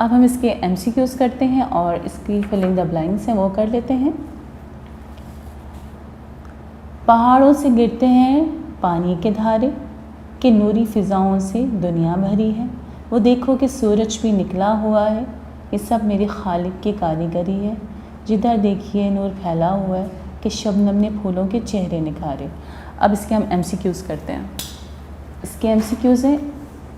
اب ہم اس کے MCQs کرتے ہیں اور اس کی فلنگ دا بلینکس ہیں وہ کر لیتے ہیں۔ پہاڑوں سے گرتے ہیں پانی کے دھارے، کہ نوری فضاؤں سے دنیا بھری ہے، وہ دیکھو کہ سورج بھی نکلا ہوا ہے، یہ سب میرے خالق کی کاریگری ہے، جدھر دیکھیے نور پھیلا ہوا ہے، کہ شبنم نے پھولوں کے چہرے نکھارے۔ اب اس کے ہم MCQs کرتے ہیں۔ اس کے MCQs ہیں،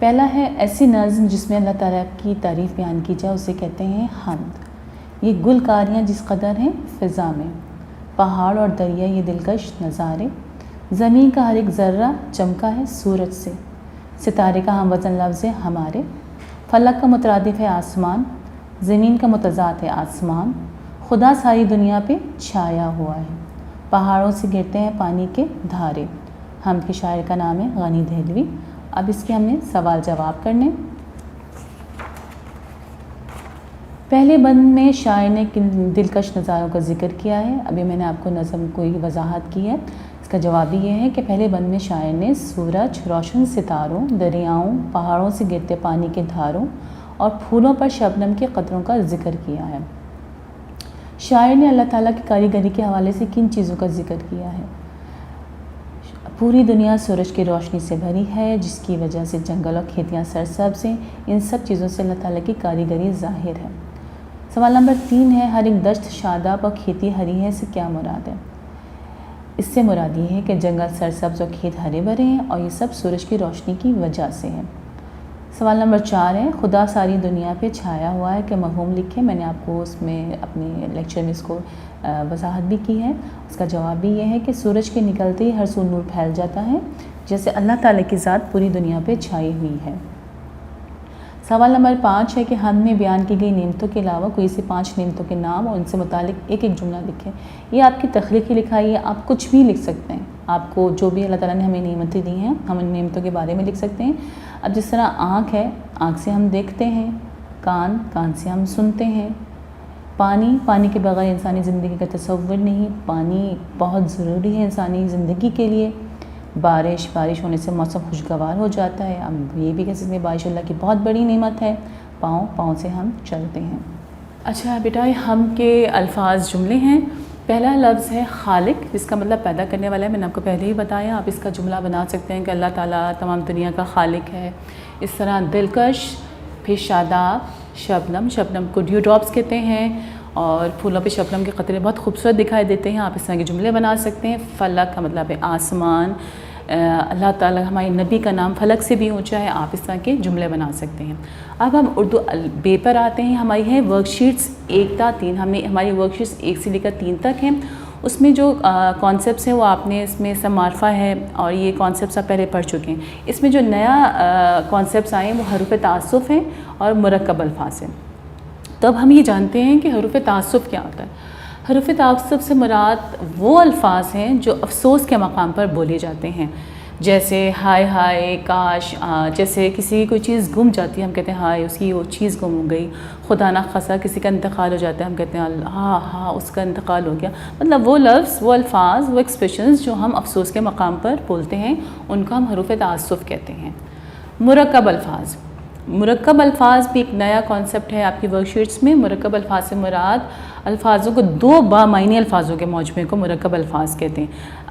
پہلا ہے ایسی نظم جس میں اللہ تعالیٰ کی تعریف بیان کی جائے، اسے کہتے ہیں حمد۔ یہ گلکاریاں جس قدر ہیں فضا میں، پہاڑ اور دریا یہ دلکش نظارے، زمین کا ہر ایک ذرہ چمکا ہے سورج سے، ستارے کا ہم وزن لفظ ہے ہمارے، فلک کا مترادف ہے آسمان، زمین کا متضاد ہے آسمان، خدا ساری دنیا پہ چھایا ہوا ہے، پہاڑوں سے گرتے ہیں پانی کے دھارے۔ حمد کے شاعر کا نام ہے غنی دہلوی۔ اب اس کے ہم نے سوال جواب کرنے۔ پہلے بند میں شاعر نے کن دلکش نظاروں کا ذکر کیا ہے؟ ابھی میں نے آپ کو نظم کو ہی وضاحت کی ہے۔ اس کا جواب یہ ہے کہ پہلے بند میں شاعر نے سورج، روشن ستاروں، دریاؤں، پہاڑوں سے گرتے پانی کے دھاروں اور پھولوں پر شبنم کے قطروں کا ذکر کیا ہے۔ شاعر نے اللہ تعالیٰ کی کاریگری کے حوالے سے کن چیزوں کا ذکر کیا ہے؟ پوری دنیا سورج کی روشنی سے بھری ہے، جس کی وجہ سے جنگل اور کھیتیاں سرسبز ہیں، ان سب چیزوں سے اللہ تعالیٰ کی کاریگری ظاہر ہے۔ سوال نمبر 3 ہے، ہر ایک دشت شاداب اور کھیتی ہری ہے سے کیا مراد ہے؟ اس سے مراد یہ ہے کہ جنگل سرسبز اور کھیت ہرے بھرے ہیں اور یہ سب سورج کی روشنی کی وجہ سے ہے۔ سوال نمبر 4 ہے، خدا ساری دنیا پہ چھایا ہوا ہے، کہ مفہوم لکھیں۔ میں نے آپ کو اس میں اپنے لیکچر میں اس کو وضاحت بھی کی ہے۔ اس کا جواب بھی یہ ہے کہ سورج کے نکلتے ہی ہر سو نور پھیل جاتا ہے، جیسے اللہ تعالیٰ کی ذات پوری دنیا پہ چھائی ہوئی ہے۔ سوال نمبر 5 ہے کہ ہم میں بیان کی گئی نعمتوں کے علاوہ کوئی سے 5 نعمتوں کے نام اور ان سے متعلق ایک جملہ لکھیں۔ یہ آپ کی تخلیقی لکھائی ہے، آپ کچھ بھی لکھ سکتے ہیں۔ آپ کو جو بھی اللہ تعالیٰ نے ہمیں نعمتیں دی ہیں، ہم ان نعمتوں کے بارے میں لکھ سکتے ہیں۔ اب جس طرح آنکھ ہے، آنکھ سے ہم دیکھتے ہیں، کان سے ہم سنتے ہیں، پانی کے بغیر انسانی زندگی کا تصور نہیں، پانی بہت ضروری ہے انسانی زندگی کے لیے۔ بارش ہونے سے موسم خوشگوار ہو جاتا ہے، ہم یہ بھی کہہ سکتے ہیں بارش اللہ کی بہت بڑی نعمت ہے۔ پاؤں سے ہم چلتے ہیں۔ اچھا بیٹا، ہم کے الفاظ جملے ہیں۔ پہلا لفظ ہے خالق، جس کا مطلب پیدا کرنے والا ہے۔ میں نے آپ کو پہلے ہی بتایا، آپ اس کا جملہ بنا سکتے ہیں کہ اللہ تعالیٰ تمام دنیا کا خالق ہے۔ اس طرح دلکش، پھر شاداب، شبنم کو ڈیو ڈراپس کہتے ہیں، اور پھولوں پہ شبنم کے قطرے بہت خوبصورت دکھائی دیتے ہیں، آپ اس طرح کے جملے بنا سکتے ہیں۔ فلک کا مطلب ہے آسمان، اللہ تعالیٰ ہمارے نبی کا نام فلک سے بھی اونچا ہے، آپ اس طرح کے جملے بنا سکتے ہیں۔ اب ہم اردو البے پر آتے ہیں۔ ہماری ہیں ورک شیٹس 1 تا 3، ہماری ورک شیٹس 1 سے لے کر 3 تک ہیں۔ اس میں جو کانسیپٹس ہیں وہ آپ نے اس میں سب معرفہ ہے، اور یہ کانسیپٹس آپ پہلے پڑھ چکے ہیں۔ اس میں جو نیا کانسیپٹس آئے ہیں وہ حروف تعسف ہیں اور مرکب الفاظ ہیں۔ تو اب ہم یہ جانتے ہیں کہ حروف تعسف کیا ہوتا ہے۔ حروف تعسف سے مراد وہ الفاظ ہیں جو افسوس کے مقام پر بولے جاتے ہیں، جیسے ہائے کاش، جیسے کسی کی کوئی چیز گم جاتی ہے ہم کہتے ہیں ہائے اس کی وہ چیز گم ہو گئی۔ خدا نخواستہ کسی کا انتقال ہو جاتا ہے ہم کہتے ہیں ہاں اس کا انتقال ہو گیا۔ مطلب وہ لفظ، وہ الفاظ، وہ ایکسپریشنز جو ہم افسوس کے مقام پر بولتے ہیں ان کو ہم حروف تعسف کہتے ہیں۔ مرکب الفاظ بھی ایک نیا کانسیپٹ ہے آپ کی ورک شیٹس میں۔ مرکب الفاظ سے مراد الفاظوں کو 2 بامعنی الفاظوں کے مجموعے کو مرکب الفاظ کہتے ہیں۔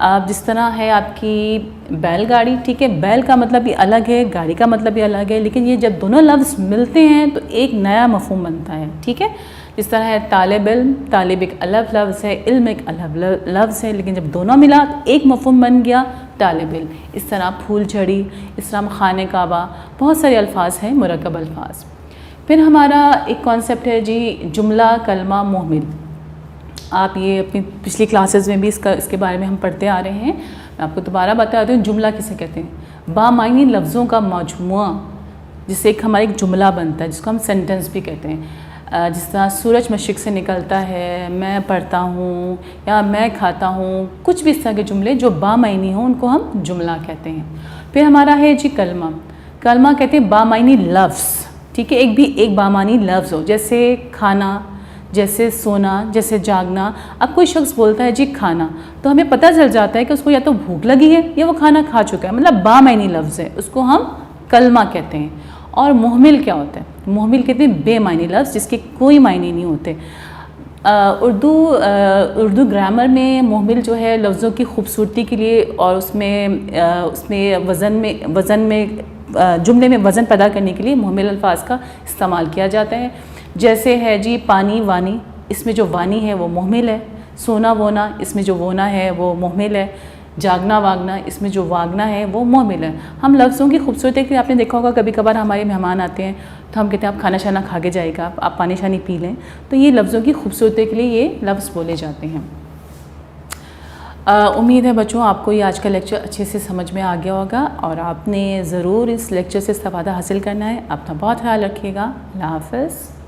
اب جس طرح ہے آپ کی بیل گاڑی، ٹھیک ہے، بیل کا مطلب بھی الگ ہے، گاڑی کا مطلب بھی الگ ہے، لیکن یہ جب دونوں لفظ ملتے ہیں تو ایک نیا مفہوم بنتا ہے، ٹھیک ہے۔ جس طرح ہے طالب علم، طالب ایک الگ لفظ ہے، علم ایک الگ لفظ ہے، لیکن جب دونوں ملا تو ایک مفہوم بن گیا طالب علم۔ اس طرح پھول جھڑی، اس طرح خانہ کعبہ، بہت سارے الفاظ ہیں مرکب الفاظ۔ پھر ہمارا ایک کانسیپٹ ہے جی جملہ کلمہ محمل۔ آپ یہ اپنی پچھلی کلاسز میں بھی اس کے بارے میں ہم پڑھتے آ رہے ہیں، میں آپ کو دوبارہ بتا دوں۔ جملہ کسے کہتے ہیں؟ بامعنی لفظوں کا مجموعہ، جس سے ہمارا ایک جملہ بنتا ہے، جس کو ہم سینٹنس بھی کہتے ہیں۔ جس طرح سورج مشرق سے نکلتا ہے، میں پڑھتا ہوں، یا میں کھاتا ہوں، کچھ بھی اس طرح کے جملے جو بامعنی ہوں ان کو ہم جملہ کہتے ہیں۔ پھر ہمارا ہے جی کلمہ کہتے ہیں بامعنی لفظ، ٹھیک ہے، ایک بامعنی لفظ ہو، جیسے کھانا، جیسے سونا، جیسے جاگنا۔ اب کوئی شخص بولتا ہے جی کھانا، تو ہمیں پتہ چل جاتا ہے کہ اس کو یا تو بھوک لگی ہے یا وہ کھانا کھا چکا ہے، مطلب بامعنی لفظ ہے، اس کو ہم کلمہ کہتے ہیں۔ اور محمل کیا ہوتا ہے؟ محمل کہتے ہیں بے معنی لفظ جس کے کوئی معنی نہیں ہوتے. اردو گرامر میں محمل جو ہے لفظوں کی خوبصورتی کے لیے اور اس میں وزن میں جملے میں وزن پیدا کرنے کے لیے محمل الفاظ کا استعمال کیا جاتا ہے. جیسے ہے جی پانی وانی، اس میں جو وانی ہے وہ محمل ہے. سونا وونا، اس میں جو وونا ہے وہ محمل ہے. جاگنا واگنا، اس میں جو واگنا ہے وہ محمل ہے. ہم لفظوں کی خوبصورتی کے لیے آپ نے دیکھا ہوگا کبھی کبھار ہمارے مہمان آتے ہیں تو ہم کہتے ہیں آپ کھانا شانا کھا کے جائے گا، آپ پانی شانی پی لیں. تو یہ لفظوں کی خوبصورتی کے لیے یہ لفظ بولے جاتے ہیں. امید ہے بچوں آپ کو یہ آج کا لیکچر اچھے سے سمجھ میں آ گیا ہوگا اور آپ نے ضرور اس لیکچر سے استفادہ حاصل کرنا ہے. اپنا بہت خیال رکھیے گا. اللہ حافظ.